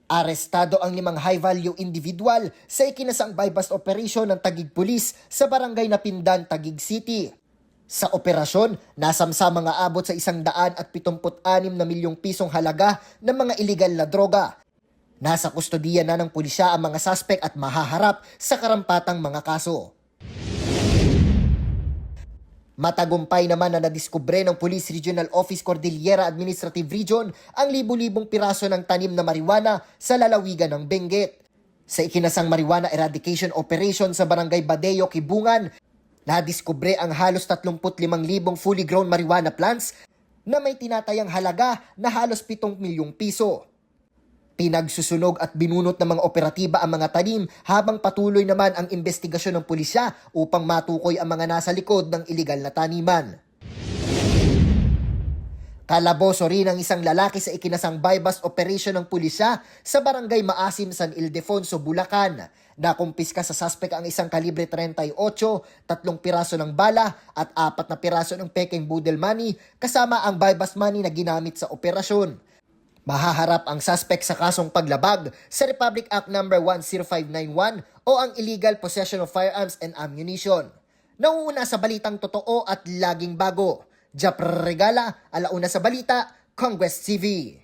Arestado ang 5 high-value individual sa ikinasang bypass operation ng Taguig Police sa barangay Napindan, Taguig City. Sa operasyon, nasamsa mga abot sa 176 na milyong pisong halaga ng mga iligal na droga. Nasa kustodiya na ng pulisya ang mga suspect at mahaharap sa karampatang mga kaso. Matagumpay naman na nadiskubre ng Police Regional Office Cordillera Administrative Region ang libu-libong piraso ng tanim na marijuana sa lalawigan ng Benguet. Sa ikinasang marijuana eradication operation sa Barangay Badeo, Kibungan, nadiskubre ang halos 35,000 fully grown marijuana plants na may tinatayang halaga na halos 7 milyong piso. Pinagsusunog at binunot ng mga operatiba ang mga tanim habang patuloy naman ang investigasyon ng pulisya upang matukoy ang mga nasa likod ng iligal na taniman. Kalaboso rin ang isang lalaki sa ikinasang bypass operation ng pulisya sa Barangay Maasim, San Ildefonso, Bulacan. Nakumpiska sa suspect ang isang kalibre 38, 3 piraso ng bala at 4 na piraso ng peking budel money kasama ang bypass money na ginamit sa operasyon. Mahaharap ang suspect sa kasong paglabag sa Republic Act No. 10591 o ang illegal possession of firearms and ammunition. Nauuna sa balitang totoo at laging bago. Japr Regala, Alauna sa Balita, Congress TV.